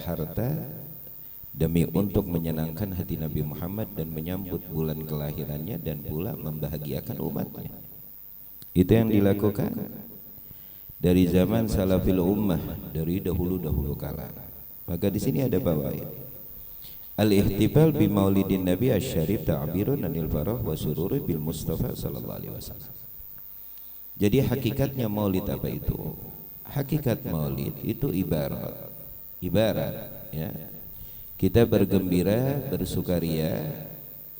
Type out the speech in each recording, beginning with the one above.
harta demi untuk menyenangkan hati Nabi Muhammad dan menyambut bulan kelahirannya dan pula membahagiakan umatnya. Itu yang dilakukan dari zaman salafil ummah, dari dahulu-dahulu kala. Maka di sini ada bawaid. Al-ihtifal bi maulidin Nabi asy-syarif ta'birun anil farah wa sururi bil Mustafa sallallahu alaihi wasallam. Jadi hakikatnya maulid apa itu? Hakikat maulid itu ibarat ya. Kita bergembira, bersukaria,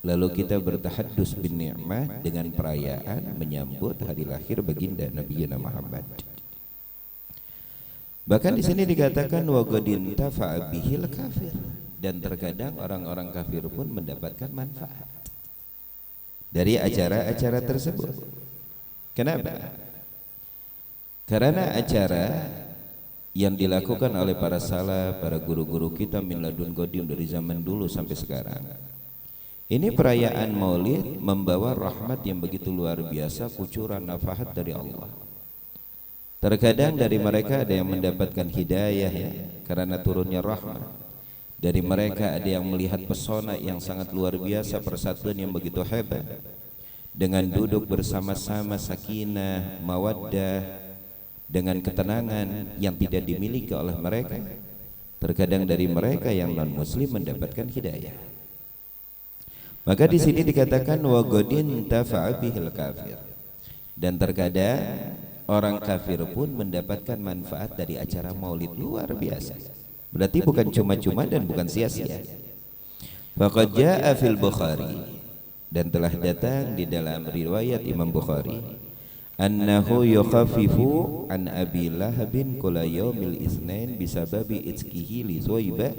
lalu kita bertahaddus bin ni'mah dengan perayaan menyambut hari lahir baginda Nabi Muhammad. Bahkan di sini dikatakan wa qadin tafa'a bihil kafir, dan terkadang orang-orang kafir pun mendapatkan manfaat dari acara-acara tersebut. Kenapa? Karena acara yang dilakukan oleh para salaf, para guru-guru kita min ladun qadim dari zaman dulu sampai sekarang. Ini perayaan Maulid membawa rahmat yang begitu luar biasa, kucuran nafahat dari Allah. Terkadang dari mereka ada yang mendapatkan hidayah ya, karena turunnya rahmat. Dari mereka ada yang melihat pesona yang sangat luar biasa, persatuan yang begitu hebat. Dengan duduk bersama-sama sakinah, mawaddah, dengan ketenangan yang tidak dimiliki oleh mereka. Terkadang dari mereka yang non muslim mendapatkan hidayah. Maka di sini dikatakan wa qadin tafa'a bihil kafir, dan terkadang orang kafir pun mendapatkan manfaat dari acara maulid luar biasa. Berarti bukan cuma-cuma dan bukan sia-sia. Faqad jaa'a fil Bukhari, dan telah datang di dalam riwayat Imam Bukhari, annahu yukhaffifu an Abi Lahabin kula yaumil isnain bisababi itzkihi li Zuhaibah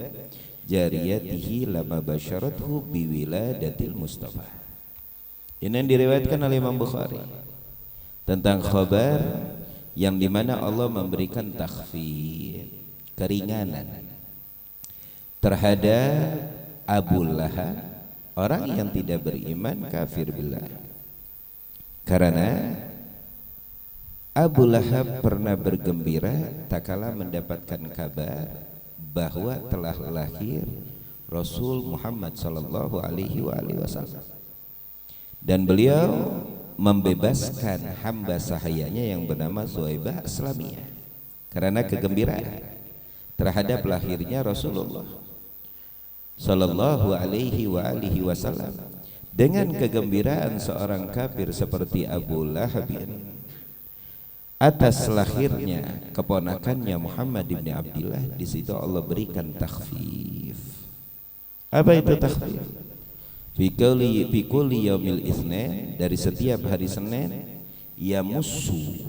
jariyatihi lama basyarathu biwiladatil Mustafa. Ini yang diriwayatkan oleh Imam Bukhari tentang khabar yang dimana Allah memberikan takhfif, keringanan terhadap Abu Lahab, orang yang tidak beriman, kafir billah. Karena Abu Lahab pernah bergembira tatkala mendapatkan kabar bahwa telah lahir Rasul Muhammad sallallahu alaihi wasallam, dan beliau membebaskan hamba sahayanya yang bernama Zuhaibah Aslamiyah karena kegembiraan terhadap lahirnya Rasulullah sallallahu alaihi wasallam. Dengan kegembiraan seorang kafir seperti Abu Lahab atas lahirnya keponakannya Muhammad bin Abdullah, di situ Allah berikan takhfif. Apa itu takhfif? Fi kulli yaumil itsnain, dari setiap hari Senin, yamussu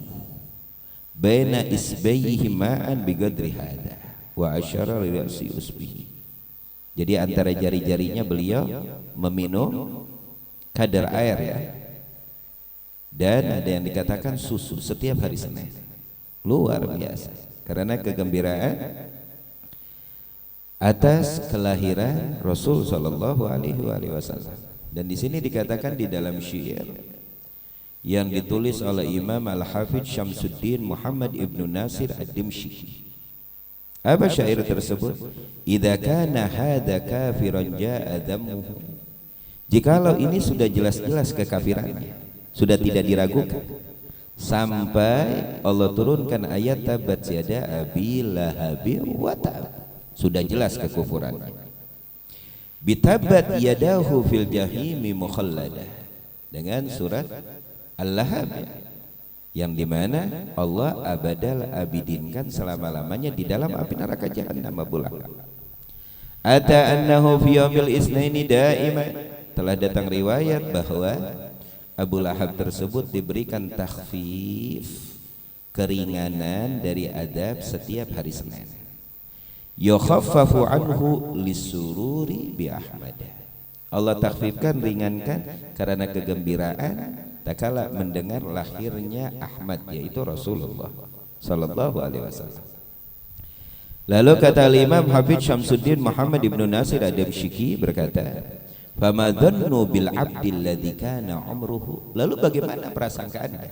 baina isbayhi ma'an biqadri hada wa asyara li ra'si usbihi. Jadi antara jari-jarinya beliau meminum kadar air ya. Dan ada yang dikatakan susu setiap hari Senin. Luar biasa karena kegembiraan atas kelahiran Rasul sallallahu alaihi wasallam. Dan di sini dikatakan di dalam syair yang ditulis oleh Imam Al-Hafidz Syamsuddin Muhammad Ibnu Nasir Ad-Dimsyqi. Apa syair tersebut? Idza kana hadza kafiran jaa dhammuhu. Jikalau ini sudah jelas-jelas kekafirannya, sudah tidak diragukan, sampai Allah turunkan ayat tabat yada abi lahabi wa tab, sudah jelas kekufurannya. Bitabat yadahu fil jahimi mukhalladah, dengan surat Al-Lahab yang dimana Allah abadal abidinkan selama-lamanya di dalam api neraka jahannam. Ata annahu fi yaumil isnaini daiman, telah datang riwayat bahwa Abu Lahab tersebut diberikan takhfif, keringanan dari adab setiap hari Senin. Yukhaffafu anhu lisururi bi Ahmad. Allah takhfifkan, ringankan karena kegembiraan tatkala mendengar lahirnya Ahmad, yaitu Rasulullah sallallahu alaihi wasallam. Lalu kata Imam Hafidz Syamsuddin Muhammad Ibnu Nasir Ad-Dimsyqi berkata, fama dhannu bil abdil ladzi kana umruhu. Lalu bagaimana prasangka Anda?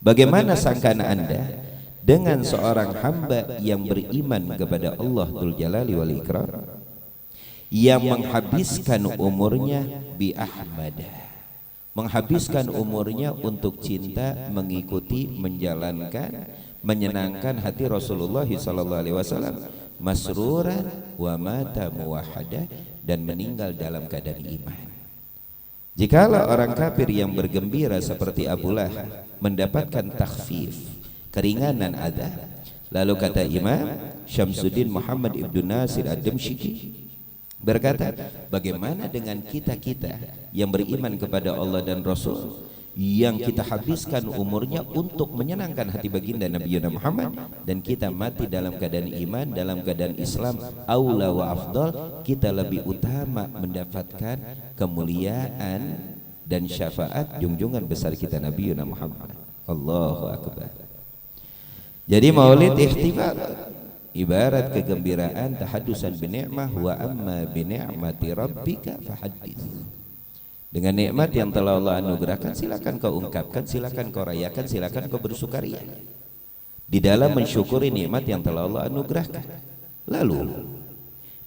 Bagaimana sangkaan Anda dengan seorang hamba yang beriman kepada Allah Dzul Jalali wal Ikram, yang menghabiskan umurnya bi Ahmad, menghabiskan umurnya untuk cinta, mengikuti, menjalankan, menyenangkan hati Rasulullah sallallahu alaihi wasallam, masruran wa mata muwahhada, dan meninggal dalam keadaan iman. Jikalau orang kafir yang bergembira seperti Abu Lahab mendapatkan takhfif, keringanan adab, lalu kata Imam Syamsuddin Muhammad Ibnu Nasir Ad-Damsyiki berkata, bagaimana dengan kita-kita yang beriman kepada Allah dan Rasul, yang kita habiskan umurnya untuk menyenangkan hati baginda Nabi Muhammad, dan kita mati dalam keadaan iman, dalam keadaan Islam, aula wa afdal, kita lebih utama mendapatkan kemuliaan dan syafaat junjungan besar kita Nabi Muhammad. Allahu Akbar. Jadi maulid ihtifal ibarat kegembiraan, tahadusan binikmah, wa amma binikmati rabbika fahaddits. Dengan nikmat yang telah Allah anugerahkan, silakan kau ungkapkan, silakan kau rayakan, silakan kau bersukaria di dalam mensyukuri nikmat yang telah Allah anugerahkan. Lalu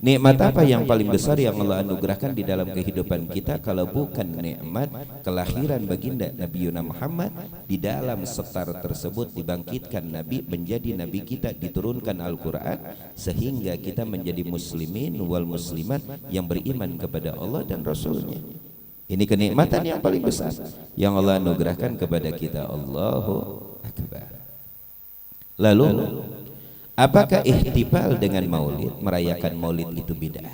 nikmat apa yang paling besar yang Allah anugerahkan di dalam kehidupan kita kalau bukan nikmat kelahiran baginda Nabi Muhammad? Di dalam setar tersebut dibangkitkan Nabi menjadi Nabi kita, diturunkan Al-Quran sehingga kita menjadi muslimin wal muslimat yang beriman kepada Allah dan Rasulnya. Ini kenikmatan yang paling besar yang Allah anugerahkan kepada kita. Allahu Akbar. Lalu apakah ihtifal dengan maulid, merayakan maulid itu bid'ah?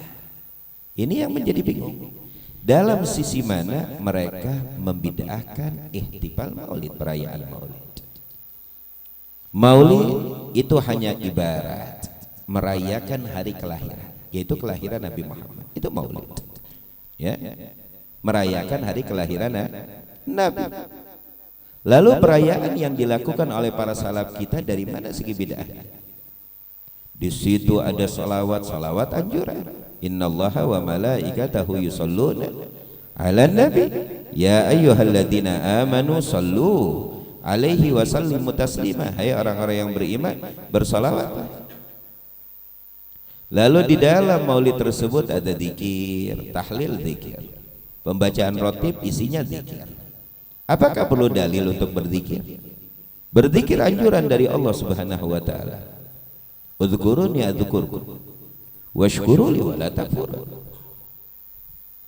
Ini yang menjadi bingung. Dalam sisi mana mereka membid'ahkan ihtifal maulid, perayaan maulid? Maulid itu hanya ibarat merayakan hari kelahiran, yaitu kelahiran Nabi Muhammad. Itu maulid. Ya, merayakan hari kelahiran Nabi. Lalu perayaan yang dilakukan oleh para salaf kita dari mana segi bid'ah? Di situ ada salawat anjuran. Innallaha wa malaikatahu yusholluna 'alan nabi ya ayyuhalladzina amanu shallu 'alaihi wa sallimu taslima. Hai orang-orang yang beriman, bersalawat. Lalu di dalam maulid tersebut ada zikir, tahlil zikir, pembacaan rotib isinya zikir. Apakah perlu dalil untuk berzikir? Berzikir anjuran dari Allah Subhanahu wa taala. Udzkuruni adzkurkum washkuruli wala takfurun.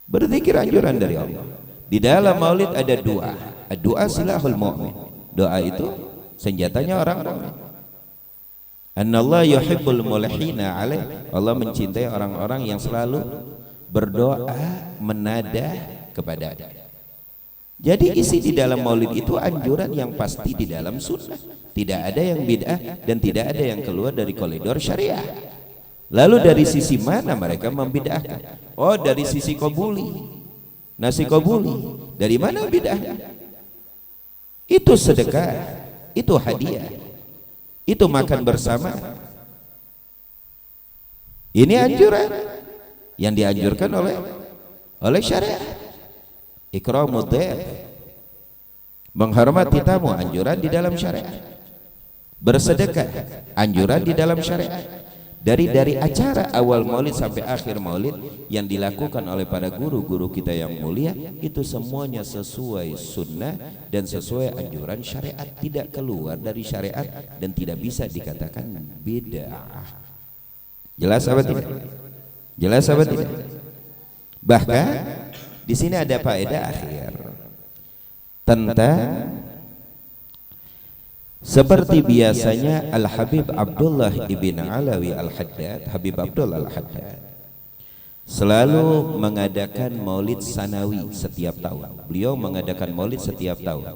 Berzikir anjuran dari Allah. Di dalam maulid ada doa. Doa silahul mu'min. Doa itu senjatanya orang mukmin. Annallahu yuhibbul mulhina alaih. Allah mencintai orang-orang yang selalu berdoa menadah kepada. Jadi isi di dalam maulid itu anjuran yang pasti di dalam sunnah. Tidak ada yang bid'ah dan tidak ada yang keluar dari koridor syariah. Lalu dari sisi mana mereka membid'ahkan? Oh, dari sisi qabuli. Nasi qabuli. Dari mana bid'ah? Itu sedekah, itu hadiah, itu makan bersama. Ini anjuran yang dianjurkan oleh syariat. Ikramud dhaif, menghormati tamu, anjuran di dalam syariat. Bersedekah, anjuran di dalam syariat. Dari acara awal maulid sampai akhir maulid yang dilakukan oleh para guru-guru kita yang mulia, itu semuanya sesuai sunnah dan sesuai anjuran syariat, tidak keluar dari syariat dan tidak bisa dikatakan bid'ah. Jelas apa tidak? Jelas apa tidak? Bahkan di sini ada faedah akhir tentang seperti biasanya Al-Habib Abdullah ibn Alawi Al-Haddad, Habib Abdullah Al-Haddad selalu mengadakan maulid sanawi setiap tahun. Beliau mengadakan maulid setiap tahun.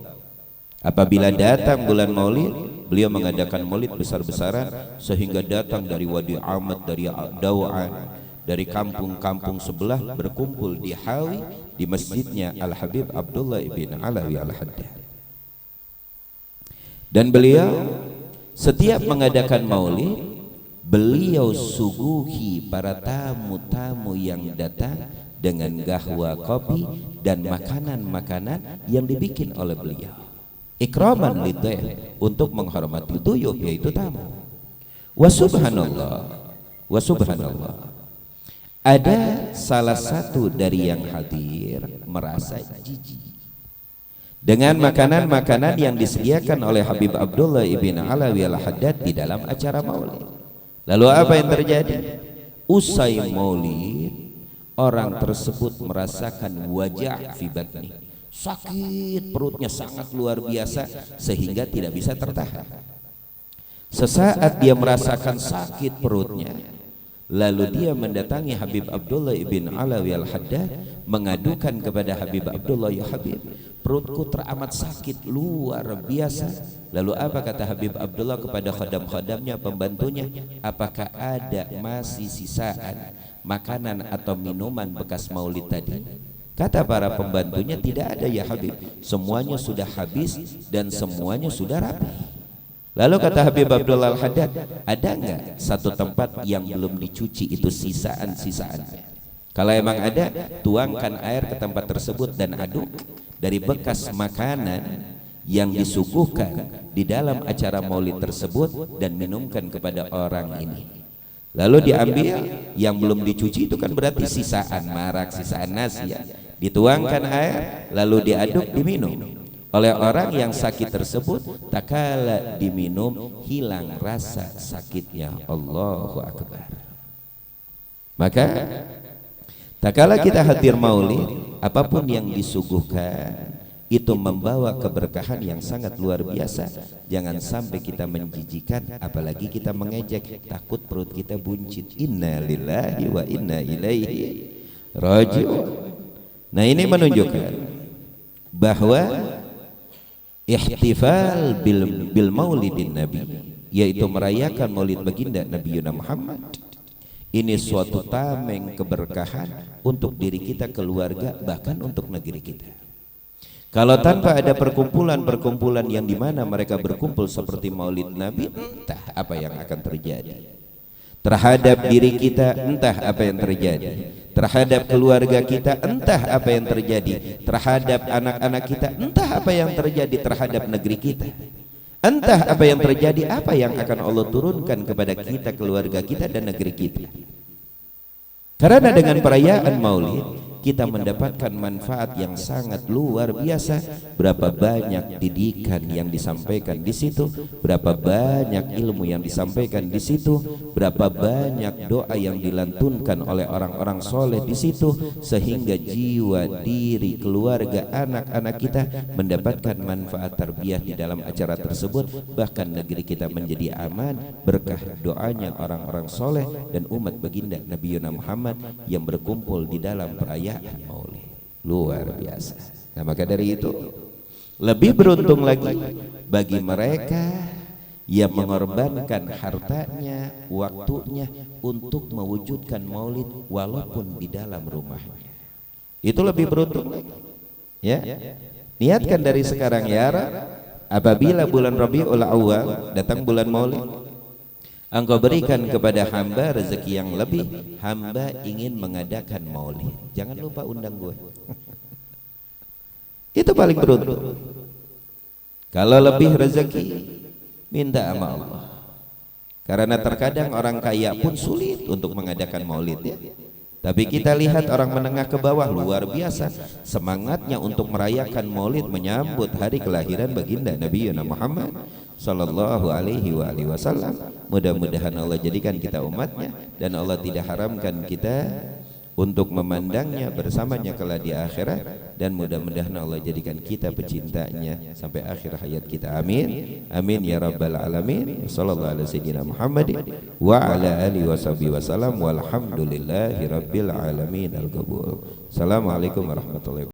Apabila datang bulan maulid, beliau mengadakan maulid besar-besaran sehingga datang dari Wadi Ahmad, dari Dau'an, dari kampung-kampung sebelah berkumpul di Hawi di masjidnya Al-Habib Abdullah ibn Alawi Al-Haddad. Dan beliau setiap mengadakan maulid, beliau suguhi para tamu-tamu yang datang dengan gahwa kopi dan makanan-makanan yang dibikin oleh beliau. ikraman lidhaif, untuk menghormati duyuf yaitu tamu. Wa subhanallah, ada salah satu dari yang hadir merasa jijik dengan makanan-makanan yang disediakan oleh Habib Abdullah ibn Alawi al-Haddad di dalam acara maulid. Lalu apa yang terjadi? Usai maulid, orang tersebut merasakan wajah fi batni, sakit perutnya sangat luar biasa sehingga tidak bisa tertahan. Sesaat dia merasakan sakit perutnya, lalu dia mendatangi Habib Abdullah ibn Alawi al-Haddad, mengadukan kepada Habib Abdullah, ya Habib, perutku teramat sakit luar biasa. Lalu apa kata Habib Abdullah kepada khadam-khadamnya, pembantunya, apakah ada masih sisaan makanan atau minuman bekas maulid tadi? Kata para pembantunya, tidak ada ya Habib, semuanya sudah habis dan semuanya sudah rapi. Lalu kata Habib Abdullah al-Haddad, ada enggak satu tempat yang belum dicuci itu sisaan-sisaannya? Kalau emang ada, tuangkan air ke tempat tersebut dan aduk dari bekas makanan yang disuguhkan di dalam acara maulid tersebut dan minumkan kepada orang ini. Lalu diambil yang belum dicuci, itu kan berarti sisaan marak, sisaan nasi ya. Dituangkan air lalu diaduk, diminum oleh orang yang sakit tersebut. Tak kala diminum, hilang rasa sakitnya. Allahu Akbar. Maka tak kala kita hadir maulid, apapun yang disuguhkan itu membawa keberkahan yang sangat luar biasa. Jangan sampai kita menjijikan, apalagi kita mengejek, takut perut kita buncit. Inna lillahi wa inna ilaihi raji'un. Nah, ini menunjukkan bahwa ihtifal bil maulidin nabi, yaitu merayakan maulid baginda Nabi Muhammad, ini suatu tameng keberkahan untuk diri kita, keluarga, bahkan untuk negeri kita. Kalau tanpa ada perkumpulan-perkumpulan yang dimana mereka berkumpul seperti maulid Nabi, entah apa yang akan terjadi terhadap diri kita, entah apa yang terjadi terhadap keluarga kita, entah apa yang terjadi terhadap anak-anak kita, entah apa yang terjadi terhadap negeri kita, entah apa yang terjadi, apa yang akan Allah turunkan kepada kita, keluarga kita dan negeri kita. Karena dengan perayaan maulid kita mendapatkan manfaat yang sangat luar biasa. Berapa banyak didikan yang disampaikan di situ, berapa banyak ilmu yang disampaikan di situ, berapa banyak doa yang dilantunkan oleh orang-orang soleh di situ, sehingga jiwa, diri, keluarga, anak-anak kita mendapatkan manfaat tarbiyah di dalam acara tersebut. Bahkan negeri kita menjadi aman berkah doanya orang-orang soleh dan umat baginda Nabi Muhammad yang berkumpul di dalam perayaan maulid. Luar biasa. Nah, maka dari itu lebih beruntung lagi bagi mereka yang mengorbankan hartanya, waktunya untuk mewujudkan maulid walaupun di dalam rumahnya. Itu lebih beruntung lagi. Ya, niatkan dari sekarang ya Rab, apabila bulan Rabiul Awal datang bulan maulid, Engkau berikan kepada hamba rezeki yang lebih. Hamba ingin mengadakan maulid, jangan lupa undang gue. Itu paling beruntung. Kalau lebih rezeki, minta sama Allah. Karena terkadang orang kaya pun sulit untuk mengadakan maulid ya. Tapi kita lihat orang menengah ke bawah luar biasa semangatnya untuk merayakan maulid, menyambut hari kelahiran baginda Nabi Muhammad sallallahu alaihi wasallam. Mudah-mudahan Allah jadikan kita umatnya dan Allah tidak haramkan kita untuk memandangnya bersamanya kelak di akhirat, dan mudah-mudahan Allah jadikan kita pecintanya sampai akhir hayat kita. Amin amin ya rabbal alamin. Sallallahu alaihi wasallam Muhammadin wa ala alihi wasallam walhamdulillahi rabbil alamin. Al-qabul. Assalamualaikum warahmatullahi wabarakatuh.